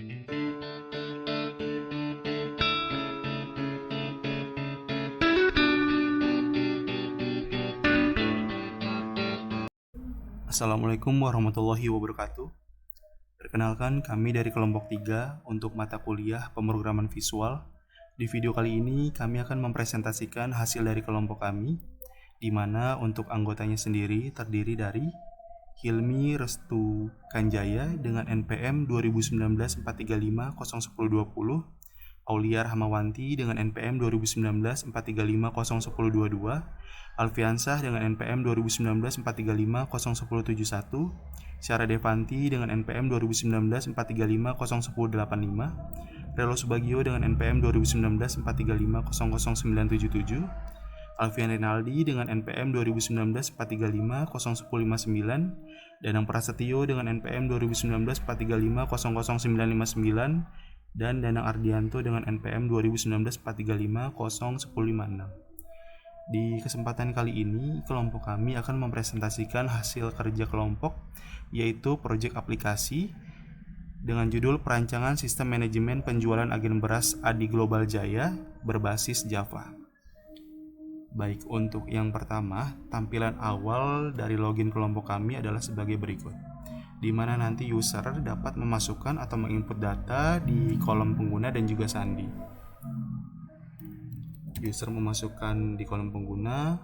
Assalamualaikum warahmatullahi wabarakatuh. Perkenalkan, kami dari kelompok 3 untuk mata kuliah pemrograman visual. Di video kali ini kami akan mempresentasikan hasil dari kelompok kami, di mana untuk anggotanya sendiri terdiri dari Hilmi Restu Kanjaya dengan NPM 2019-435-01020, Auliar Hamawanti dengan NPM 2019-435-01022, Alfiansah dengan NPM 2019-435-01071, Syara Devanti dengan NPM 2019-435-01085, Relo Subagio dengan NPM 2019-435-00977, Alfian Rinaldi dengan NPM 2019-435-01059, Danang Prasetyo dengan NPM 2019-435-00959, dan Danang Ardianto dengan NPM 2019-435-01056. Di kesempatan kali ini, kelompok kami akan mempresentasikan hasil kerja kelompok, yaitu proyek aplikasi dengan judul Perancangan Sistem Manajemen Penjualan Agen Beras Adi Global Jaya berbasis Java. Baik, untuk yang pertama, tampilan awal dari login kelompok kami adalah sebagai berikut, di mana nanti user dapat memasukkan atau menginput data di kolom pengguna dan juga sandi. User memasukkan di kolom pengguna,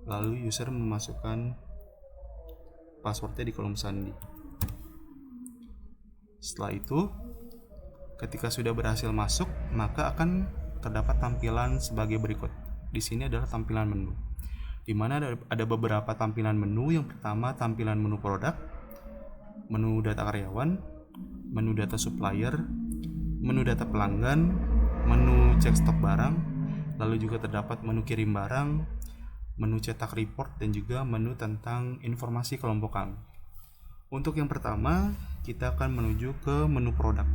lalu user memasukkan passwordnya di kolom sandi. Setelah itu, ketika sudah berhasil masuk, maka akan terdapat tampilan sebagai berikut. Di sini adalah tampilan menu, di mana ada beberapa tampilan menu. Yang pertama, tampilan menu produk, menu data karyawan, menu data supplier, menu data pelanggan, menu cek stok barang, lalu juga terdapat menu kirim barang, menu cetak report, dan juga menu tentang informasi kelompok kami. Untuk yang pertama, kita akan menuju ke menu produk,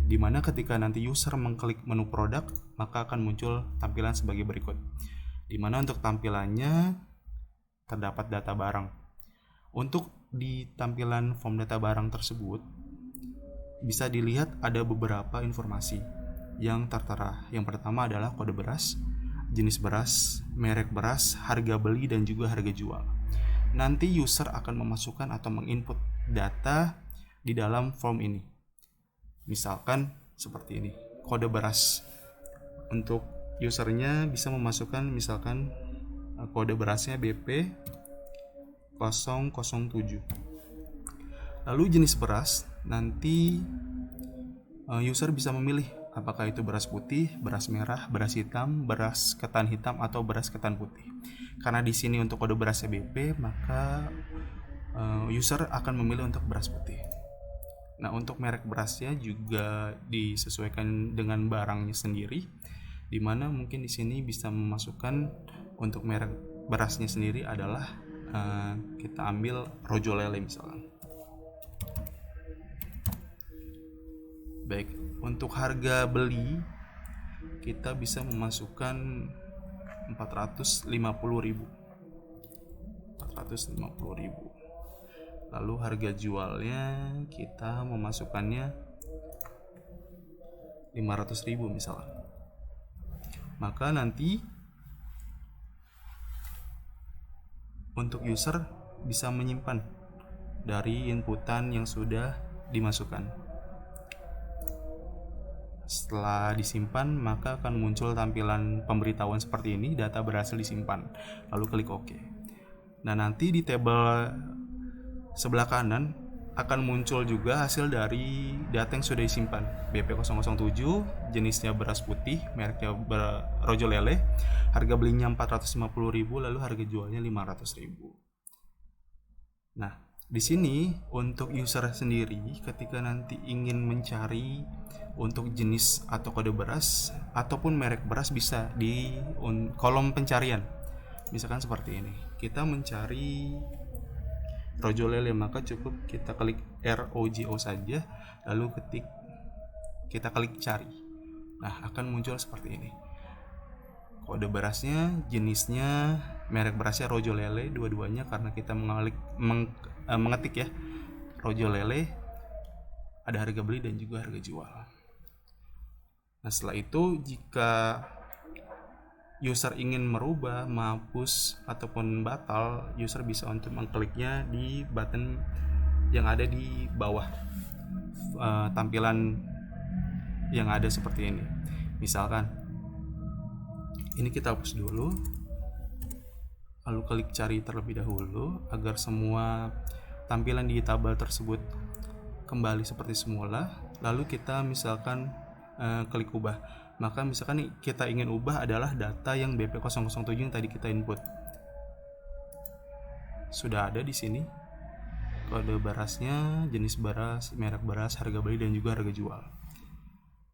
di mana ketika nanti user mengklik menu produk, maka akan muncul tampilan sebagai berikut, di mana untuk tampilannya terdapat data barang. Untuk di tampilan form data barang tersebut, bisa dilihat ada beberapa informasi yang tertera. Yang pertama adalah kode beras, jenis beras, merek beras, harga beli, dan juga harga jual. Nanti user akan memasukkan atau menginput data di dalam form ini. Misalkan seperti ini, kode beras. Untuk usernya bisa memasukkan misalkan kode berasnya BP 007. Lalu jenis beras, nanti user bisa memilih apakah itu beras putih, beras merah, beras hitam, beras ketan hitam, atau beras ketan putih. Karena di sini untuk kode berasnya BP, maka user akan memilih untuk beras putih. Nah, untuk merek berasnya juga disesuaikan dengan barangnya sendiri, di mana mungkin di sini bisa memasukkan untuk merek berasnya sendiri adalah kita ambil Rojo Lele misalnya. Baik, untuk harga beli kita bisa memasukkan 450.000. Lalu harga jualnya kita memasukkannya 500.000 misalnya. Maka nanti untuk user bisa menyimpan dari inputan yang sudah dimasukkan. Setelah disimpan, maka akan muncul tampilan pemberitahuan seperti ini, data berhasil disimpan. Lalu klik OK. Nah, nanti di tabel sebelah kanan akan muncul juga hasil dari data yang sudah disimpan. BP 007, jenisnya beras putih, mereknya Rojo Lele, harga belinya 450.000, lalu harga jualnya 500.000. Nah, di sini untuk user sendiri ketika nanti ingin mencari untuk jenis atau kode beras ataupun merek beras, bisa di kolom pencarian. Misalkan seperti ini, kita mencari Rojo Lele, maka cukup kita klik ROJO saja, lalu kita klik cari. Nah, akan muncul seperti ini. Kode berasnya, jenisnya, merek berasnya Rojo Lele, dua-duanya karena kita mengetik ya Rojo Lele. ada harga beli dan juga harga jual. Nah, setelah itu jika user ingin merubah, menghapus ataupun batal, user bisa untuk mengkliknya di button yang ada di bawah tampilan yang ada seperti ini. Misalkan ini kita hapus dulu, lalu klik cari terlebih dahulu agar semua tampilan di tabel tersebut kembali seperti semula. Lalu kita misalkan klik ubah. Maka misalkan kita ingin ubah adalah data yang BP007 yang tadi kita input. Sudah ada di sini kode berasnya, jenis beras, merek beras, harga beli dan juga harga jual.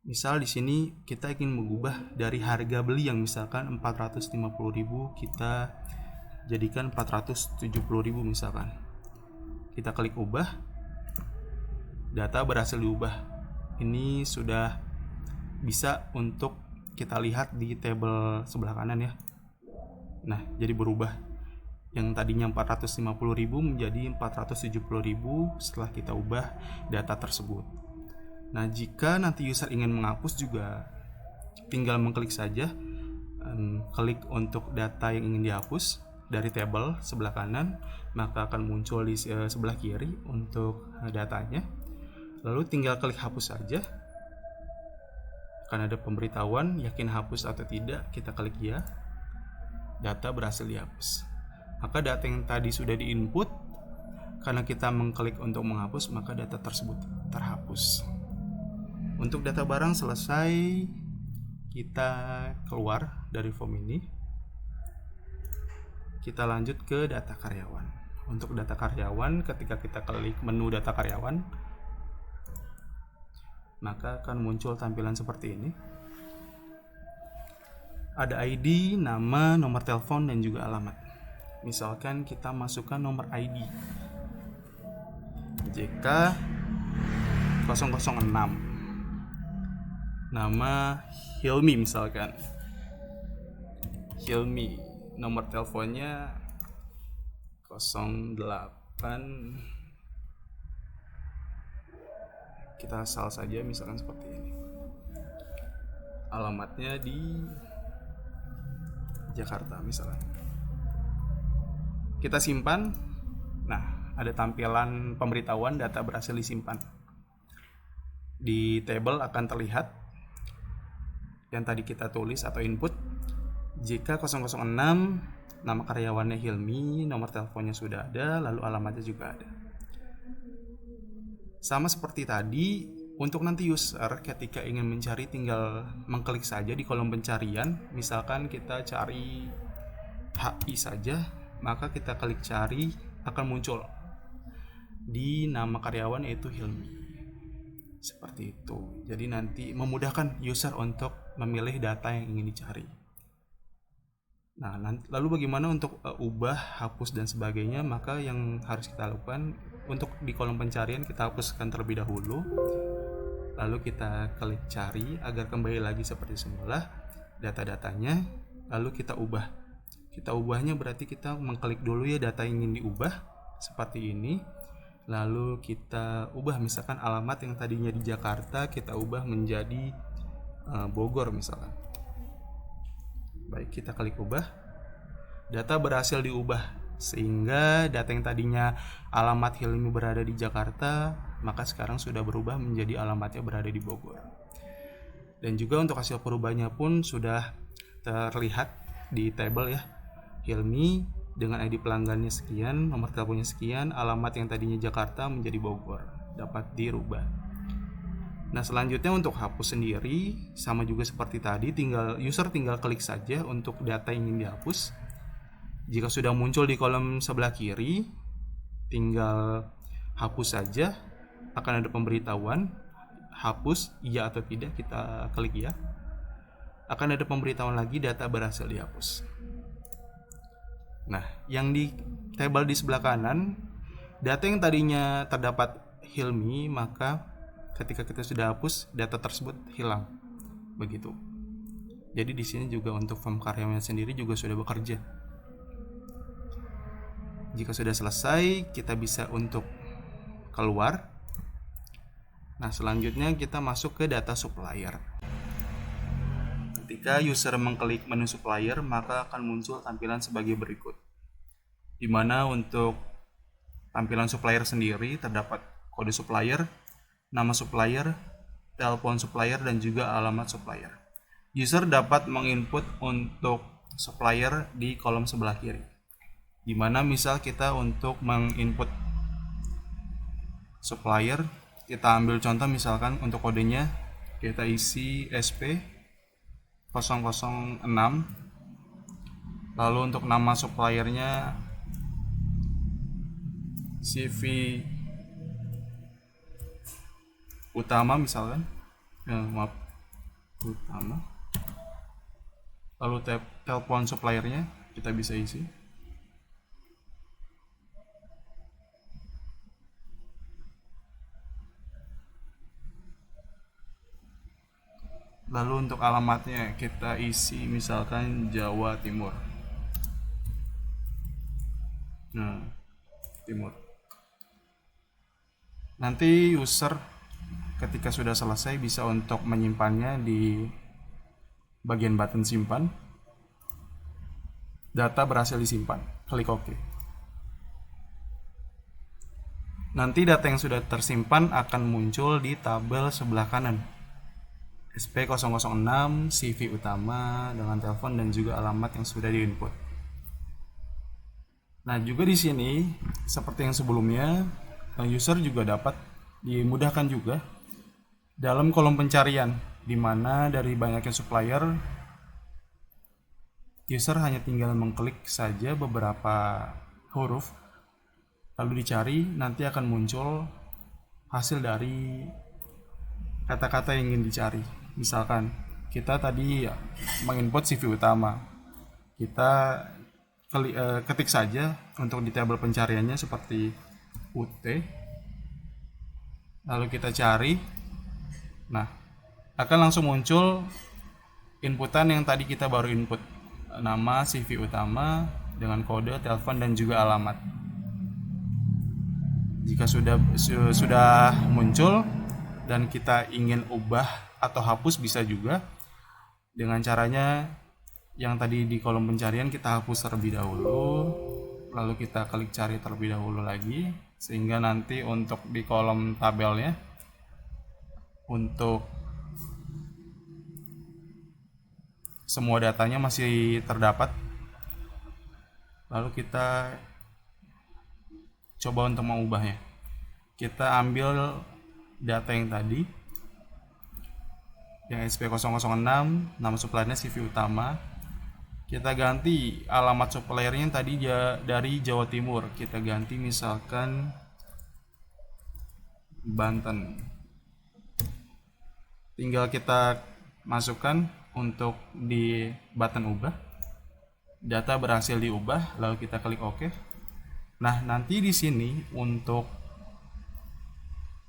Misal di sini kita ingin mengubah dari harga beli yang misalkan 450.000 kita jadikan 470.000 misalkan. Kita klik ubah. Data berhasil diubah. Ini sudah bisa untuk kita lihat di tabel sebelah kanan ya. Nah, jadi berubah. Yang tadinya 450.000 menjadi 470.000 setelah kita ubah data tersebut. Nah, jika nanti user ingin menghapus juga tinggal mengklik saja, klik untuk data yang ingin dihapus dari tabel sebelah kanan, maka akan muncul di sebelah kiri untuk datanya. Lalu tinggal klik hapus saja. Akan ada pemberitahuan yakin hapus atau tidak, kita klik ya. Data berhasil dihapus. Maka data yang tadi sudah diinput, karena kita mengklik untuk menghapus, maka data tersebut terhapus. Untuk data barang selesai, kita keluar dari form ini. Kita lanjut ke data karyawan. Untuk data karyawan, ketika kita klik menu data karyawan, maka akan muncul tampilan seperti ini. Ada ID, nama, nomor telepon, dan juga alamat. Misalkan kita masukkan nomor ID JK006, nama Hilmi misalkan, Hilmi, nomor teleponnya 08, kita asal saja misalkan seperti ini. Alamatnya di Jakarta misalnya. Kita simpan. Nah, ada tampilan pemberitahuan data berhasil disimpan. Di tabel akan terlihat yang tadi kita tulis atau input JK006, nama karyawannya Hilmi, nomor teleponnya sudah ada, lalu alamatnya juga ada. Sama seperti tadi, untuk nanti user ketika ingin mencari tinggal mengklik saja di kolom pencarian. Misalkan kita cari HI saja, maka kita klik cari, akan muncul di nama karyawan yaitu Hilmi. Seperti itu. Jadi nanti memudahkan user untuk memilih data yang ingin dicari. Nah, lalu bagaimana untuk ubah, hapus dan sebagainya? Maka yang harus kita lakukan untuk di kolom pencarian kita hapuskan terlebih dahulu. Lalu kita klik cari agar kembali lagi seperti semula data-datanya. Lalu kita ubah. Kita ubahnya berarti kita mengklik dulu ya data yang ingin diubah seperti ini. Lalu kita ubah misalkan alamat yang tadinya di Jakarta kita ubah menjadi Bogor misalkan. Baik, kita klik ubah. Data berhasil diubah sehingga data yang tadinya alamat Hilmi berada di Jakarta, maka sekarang sudah berubah menjadi alamatnya berada di Bogor. Dan juga untuk hasil perubahannya pun sudah terlihat di tabel ya. Hilmi dengan ID pelanggannya sekian, nomor teleponnya sekian, alamat yang tadinya Jakarta menjadi Bogor, dapat dirubah. Nah, selanjutnya untuk hapus sendiri sama juga seperti tadi, user tinggal klik saja untuk data yang ingin dihapus. Jika sudah muncul di kolom sebelah kiri, tinggal hapus saja. Akan ada pemberitahuan hapus iya atau tidak, kita klik ya. Akan ada pemberitahuan lagi data berhasil dihapus. Nah, yang di tabel di sebelah kanan, data yang tadinya terdapat Hilmi, maka ketika kita sudah hapus, data tersebut hilang. Begitu. Jadi di sini juga untuk form karyawan sendiri juga sudah bekerja. Jika sudah selesai, kita bisa untuk keluar. Nah, selanjutnya kita masuk ke data supplier. Ketika user mengklik menu supplier, maka akan muncul tampilan sebagai berikut. Di mana untuk tampilan supplier sendiri terdapat kode supplier, nama supplier, telepon supplier, dan juga alamat supplier. User dapat menginput untuk supplier di kolom sebelah kiri. Di mana misal kita untuk menginput supplier, kita ambil contoh misalkan untuk kodenya kita isi SP006, lalu untuk nama suppliernya CV utama misalkan, utama, lalu telepon suppliernya kita bisa isi. Lalu untuk alamatnya kita isi misalkan Jawa Timur. Nah, Timur. Nanti user ketika sudah selesai bisa untuk menyimpannya di bagian button simpan. Data berhasil disimpan. Klik OK. Nanti data yang sudah tersimpan akan muncul di tabel sebelah kanan. SP006, CV utama dengan telepon dan juga alamat yang sudah diinput. Nah, juga di sini seperti yang sebelumnya, user juga dapat dimudahkan juga dalam kolom pencarian, di mana dari banyaknya supplier, user hanya tinggal mengklik saja beberapa huruf, lalu dicari, nanti akan muncul hasil dari kata-kata yang ingin dicari. Misalkan kita tadi menginput CV utama, kita ketik saja untuk di tabel pencariannya seperti UT, lalu kita cari. Nah, akan langsung muncul inputan yang tadi kita baru input, nama CV utama dengan kode, telepon, dan juga alamat. Jika sudah muncul dan kita ingin ubah atau hapus, bisa juga dengan caranya yang tadi di kolom pencarian kita hapus terlebih dahulu, lalu kita klik cari terlebih dahulu lagi, sehingga nanti untuk di kolom tabelnya untuk semua datanya masih terdapat. Lalu kita coba untuk mengubahnya. Kita ambil data yang tadi, yang SP006, nama suppliernya CV utama, kita ganti alamat suppliernya yang tadi dari Jawa Timur, kita ganti misalkan Banten. Tinggal kita masukkan untuk di button ubah, data berhasil diubah, lalu kita klik OK. Nah, nanti di sini untuk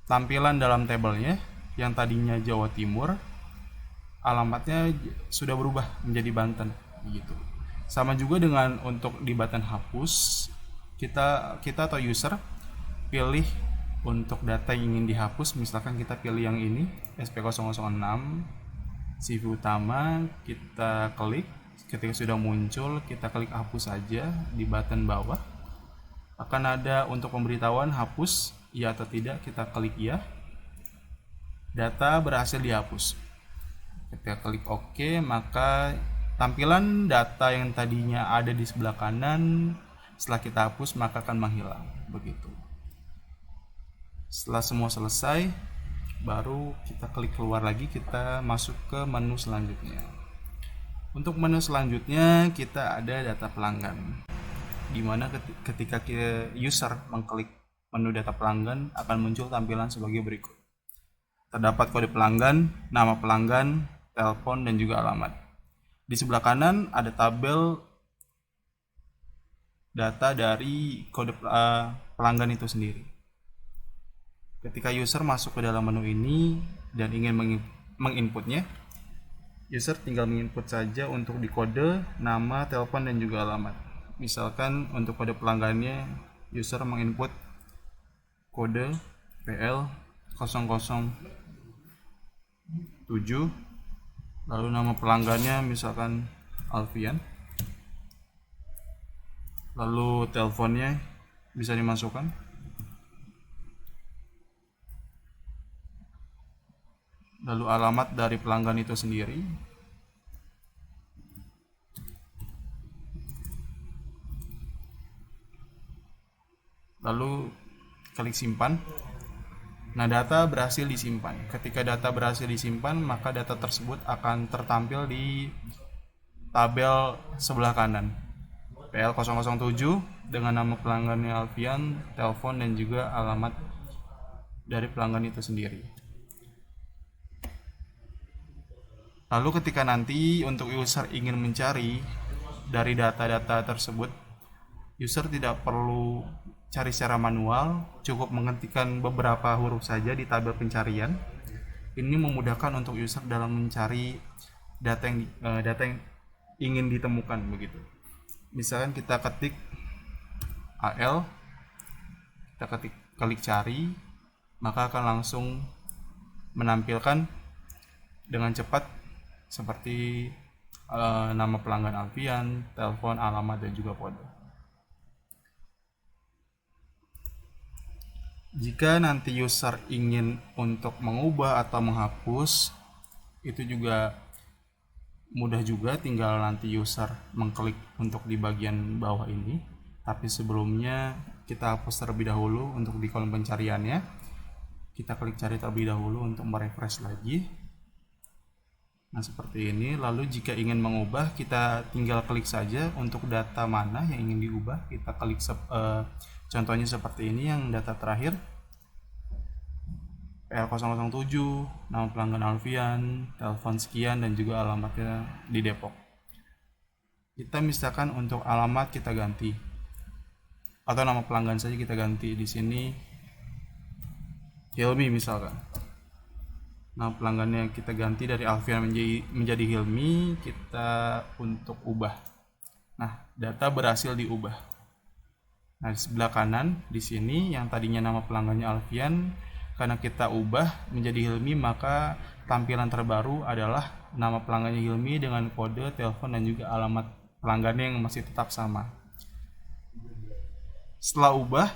tampilan dalam tabelnya yang tadinya Jawa Timur, alamatnya sudah berubah menjadi Banten gitu. Sama juga dengan untuk di button hapus, kita atau user pilih untuk data yang ingin dihapus, misalkan kita pilih yang ini SP006 CV utama, kita klik. Ketika sudah muncul, kita klik hapus saja di button bawah. Akan ada untuk pemberitahuan hapus iya atau tidak, kita klik iya. Data berhasil dihapus. Ketika klik OK, maka tampilan data yang tadinya ada di sebelah kanan setelah kita hapus maka akan menghilang. Begitu. Setelah semua selesai, baru kita klik keluar lagi, kita masuk ke menu selanjutnya. Untuk menu selanjutnya kita ada data pelanggan, di mana ketika user mengklik menu data pelanggan akan muncul tampilan sebagai berikut. Terdapat kode pelanggan, nama pelanggan, telepon, dan juga alamat. Di sebelah kanan ada tabel data dari kode pelanggan itu sendiri. Ketika user masuk ke dalam menu ini dan ingin menginputnya, user tinggal menginput saja untuk di kode, nama, telepon, dan juga alamat. Misalkan untuk kode pelanggannya, user menginput kode PL 007, lalu nama pelanggannya misalkan Alfian, lalu teleponnya bisa dimasukkan, lalu alamat dari pelanggan itu sendiri, lalu klik simpan. Nah, data berhasil disimpan. Ketika data berhasil disimpan, maka data tersebut akan tertampil di tabel sebelah kanan. PL007 dengan nama pelanggannya Alfian, telepon, dan juga alamat dari pelanggan itu sendiri. Lalu ketika nanti untuk user ingin mencari dari data-data tersebut, user tidak perlu cari secara manual, cukup mengetikkan beberapa huruf saja di tabel pencarian. Ini memudahkan untuk user dalam mencari data yang ingin ditemukan begitu. Misalkan kita ketik AL, kita klik cari, maka akan langsung menampilkan dengan cepat seperti nama pelanggan Alfian, telepon, alamat, dan juga kode. Jika nanti user ingin untuk mengubah atau menghapus, itu juga mudah juga, tinggal nanti user mengklik untuk di bagian bawah ini. Tapi sebelumnya kita hapus terlebih dahulu untuk di kolom pencariannya. Kita klik cari terlebih dahulu untuk merefresh lagi. Nah, seperti ini. Lalu jika ingin mengubah, kita tinggal klik saja untuk data mana yang ingin diubah. Kita klik contohnya seperti ini, yang data terakhir PL007, nama pelanggan Alfian, telepon sekian, dan juga alamatnya di Depok. Kita misalkan untuk alamat kita ganti, atau nama pelanggan saja kita ganti. Di sini Hilmi misalkan. Nama pelanggannya kita ganti dari Alfian menjadi Hilmi, kita untuk ubah. Nah, data berhasil diubah. Nah, di sebelah kanan di sini yang tadinya nama pelanggannya Alfian, karena kita ubah menjadi Hilmi, maka tampilan terbaru adalah nama pelanggannya Hilmi dengan kode, telepon, dan juga alamat pelanggannya yang masih tetap sama. Setelah ubah,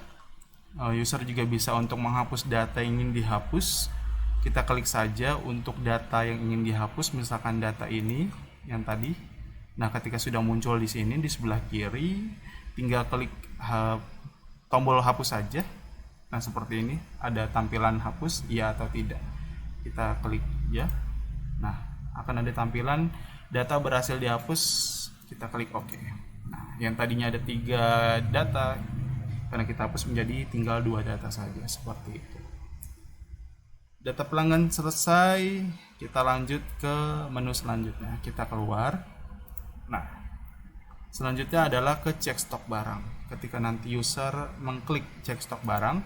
user juga bisa untuk menghapus data yang ingin dihapus. Kita klik saja untuk data yang ingin dihapus, misalkan data ini yang tadi. Nah, ketika sudah muncul di sini di sebelah kiri, tinggal klik tombol hapus saja. Nah, seperti ini ada tampilan hapus iya atau tidak. Kita klik ya. Nah, akan ada tampilan data berhasil dihapus. Kita klik OK. Nah, yang tadinya ada 3 data, karena kita hapus menjadi tinggal 2 data saja, seperti itu. Data pelanggan selesai, kita lanjut ke menu selanjutnya. Kita keluar. Nah, selanjutnya adalah ke cek stok barang. Ketika nanti user mengklik cek stok barang,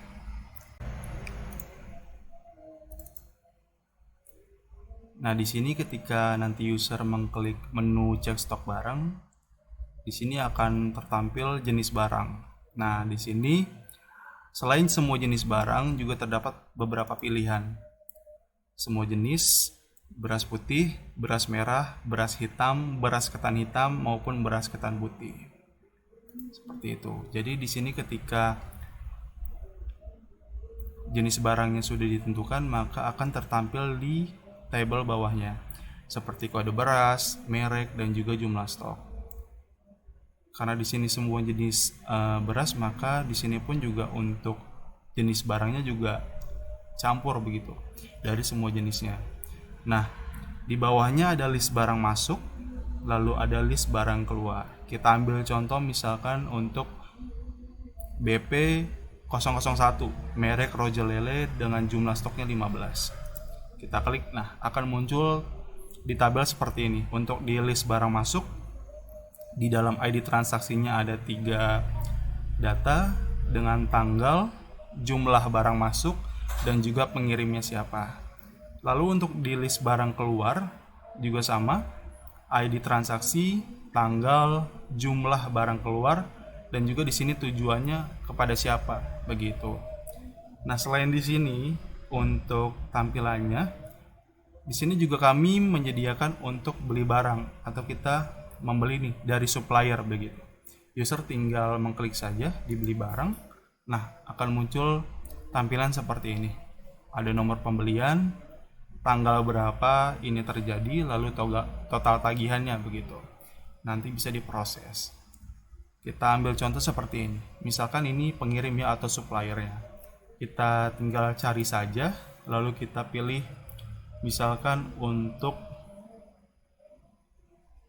nah, di sini ketika nanti user mengklik menu cek stok barang, di sini akan tertampil jenis barang. Nah, di sini selain semua jenis barang juga terdapat beberapa pilihan. Semua jenis, beras putih, beras merah, beras hitam, beras ketan hitam, maupun beras ketan putih. Seperti itu. Jadi di sini ketika jenis barangnya sudah ditentukan, maka akan tertampil di tabel bawahnya, seperti kode beras, merek, dan juga jumlah stok. Karena di sini semua jenis beras, maka di sini pun juga untuk jenis barangnya juga campur begitu dari semua jenisnya. Nah, di bawahnya ada list barang masuk, lalu ada list barang keluar. Kita ambil contoh misalkan untuk BP 001 merek Roger Lele dengan jumlah stoknya 15. Kita klik, nah akan muncul di tabel seperti ini. Untuk di list barang masuk, di dalam ID transaksinya ada 3 data dengan tanggal, jumlah barang masuk, dan juga pengirimnya siapa. Lalu untuk di list barang keluar juga sama, ID transaksi, tanggal, jumlah barang keluar, dan juga di sini tujuannya kepada siapa begitu. Nah, selain di sini untuk tampilannya, di sini juga kami menyediakan untuk beli barang atau kita membeli nih dari supplier begitu. User tinggal mengklik saja di beli barang. Nah, akan muncul tampilan seperti ini. Ada nomor pembelian, tanggal berapa ini terjadi, lalu total tagihannya begitu. Nanti bisa diproses. Kita ambil contoh seperti ini. Misalkan ini pengirim ya atau suppliernya. Kita tinggal cari saja, lalu kita pilih misalkan untuk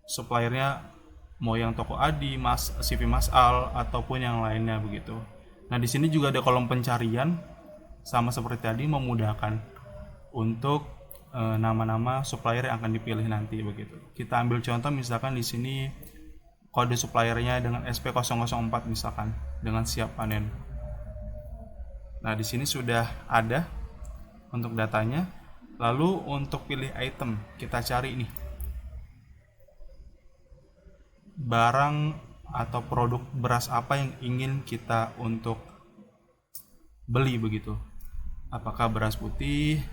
suppliernya mau yang toko Adi, CV Mas Al ataupun yang lainnya begitu. Nah, di sini juga ada kolom pencarian sama seperti tadi, memudahkan untuk nama-nama supplier yang akan dipilih nanti begitu. Kita ambil contoh misalkan di sini kode suppliernya dengan SP004 misalkan dengan siap panen. Nah, di sini sudah ada untuk datanya. Lalu untuk pilih item, kita cari nih barang atau produk beras apa yang ingin kita untuk beli begitu. Apakah beras putih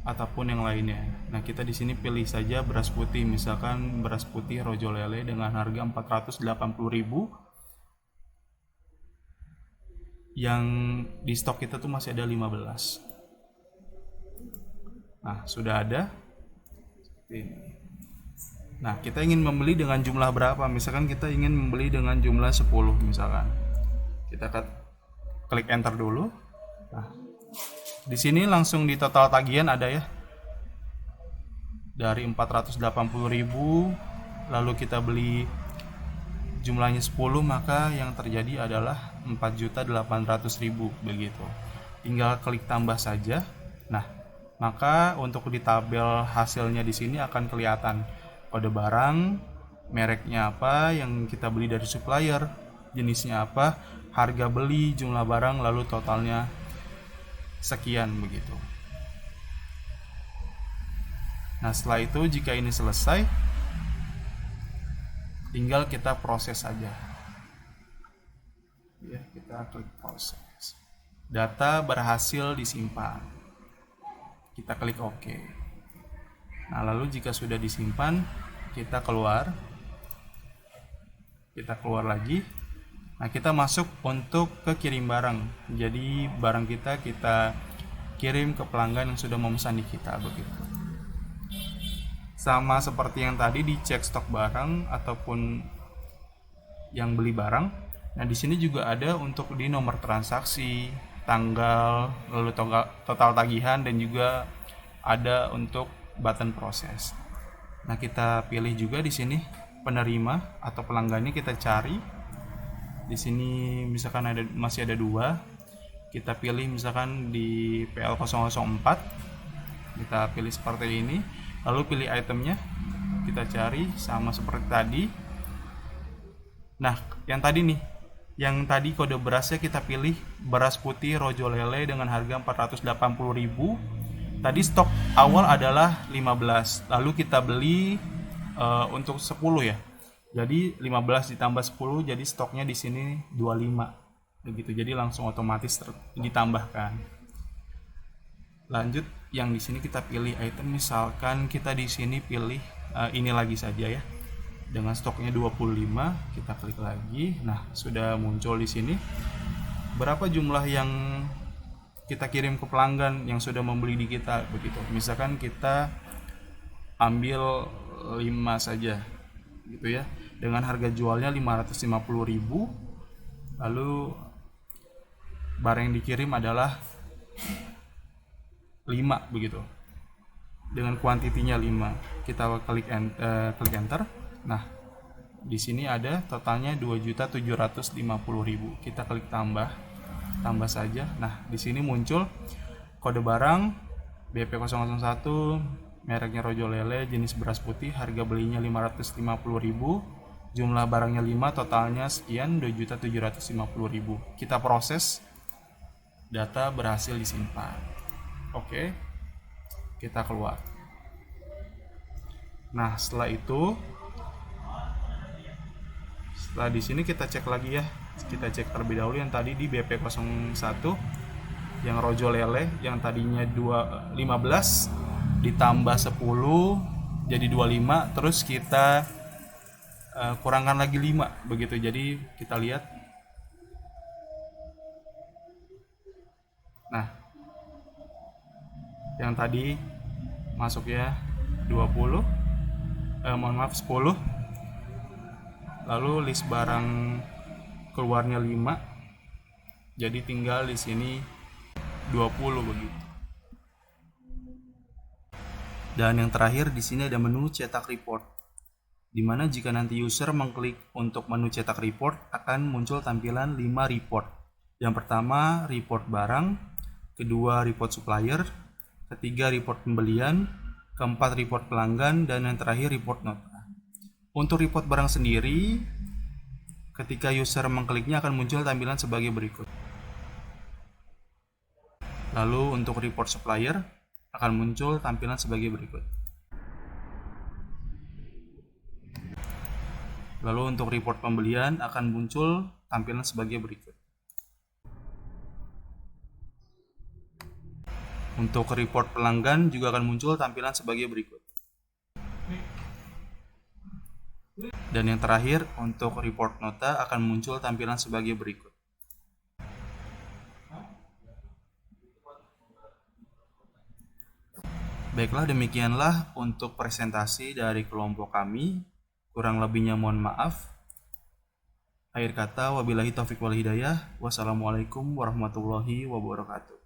ataupun yang lainnya. Nah, kita di sini pilih saja beras putih, misalkan beras putih Rojo Lele dengan harga 480.000. Yang di stok kita tuh masih ada 15. Nah, sudah ada seperti ini. Nah, kita ingin membeli dengan jumlah berapa? Misalkan kita ingin membeli dengan jumlah 10 misalkan. Kita klik enter dulu. Nah, di sini langsung di total tagihan ada ya. Dari 480.000 lalu kita beli jumlahnya 10, maka yang terjadi adalah 4.800.000 begitu. Tinggal klik tambah saja. Nah, maka untuk di tabel hasilnya di sini akan kelihatan kode barang, mereknya apa yang kita beli dari supplier, jenisnya apa, harga beli, jumlah barang, lalu totalnya sekian begitu. Nah, setelah itu jika ini selesai, tinggal kita proses saja. Ya, kita klik proses. Data berhasil disimpan. Kita klik OK. Nah, lalu jika sudah disimpan, kita keluar lagi. Nah, kita masuk untuk ke kirim barang. Jadi barang kita kirim ke pelanggan yang sudah memesan di kita begitu. Sama seperti yang tadi dicek stok barang ataupun yang beli barang. Nah, di sini juga ada untuk di nomor transaksi, tanggal, lalu total tagihan, dan juga ada untuk button proses. Nah, kita pilih juga di sini penerima atau pelanggannya, kita cari. Di sini misalkan masih ada 2. Kita pilih misalkan di PL004. Kita pilih seperti ini. Lalu pilih itemnya. Kita cari sama seperti tadi. Nah, yang tadi nih, yang tadi kode berasnya kita pilih beras putih Rojo Lele dengan harga 480.000. Tadi stok awal adalah 15, lalu kita beli untuk 10 ya. Jadi 15 ditambah 10, jadi stoknya di sini 25. Begitu. Jadi langsung otomatis ditambahkan. Lanjut, yang di sini kita pilih item, misalkan kita di sini pilih ini lagi saja ya. Dengan stoknya 25, kita klik lagi. Nah, sudah muncul di sini berapa jumlah yang kita kirim ke pelanggan yang sudah membeli di kita begitu. Misalkan kita ambil 5 saja gitu ya, dengan harga jualnya 550.000. Lalu barang yang dikirim adalah 5 begitu, dengan kuantitinya 5. Kita klik enter. Nah, di sini ada totalnya 2.750.000. Kita klik tambah saja. Nah, di sini muncul kode barang BP001, mereknya Rojo Lele, jenis beras putih, harga belinya 550.000, jumlah barangnya 5, totalnya sekian, 2.750.000. Kita proses, data berhasil disimpan. Oke, kita keluar. Nah, setelah di sini kita cek lagi ya. Kita cek terlebih dahulu yang tadi di BP01. yang rojo lele yang tadinya 15 ditambah 10 jadi 25, terus kita kurangkan lagi 5 begitu. Jadi kita lihat. Nah, yang tadi masuk ya 20, mohon maaf 10, lalu list barang keluarnya 5, jadi tinggal di sini 20 begitu. Dan yang terakhir di sini ada menu cetak report, dimana jika nanti user mengklik untuk menu cetak report akan muncul tampilan 5 report. Yang pertama report barang, kedua report supplier, ketiga report pembelian, keempat report pelanggan, dan yang terakhir report nota. Untuk report barang sendiri, ketika user mengkliknya akan muncul tampilan sebagai berikut. Lalu untuk report supplier akan muncul tampilan sebagai berikut. Lalu untuk report pembelian akan muncul tampilan sebagai berikut. Untuk report pelanggan juga akan muncul tampilan sebagai berikut. Dan yang terakhir untuk report nota akan muncul tampilan sebagai berikut. Baiklah, demikianlah untuk presentasi dari kelompok kami. Kurang lebihnya mohon maaf. Akhir kata, wabillahi taufiq wal hidayah. Wassalamualaikum warahmatullahi wabarakatuh.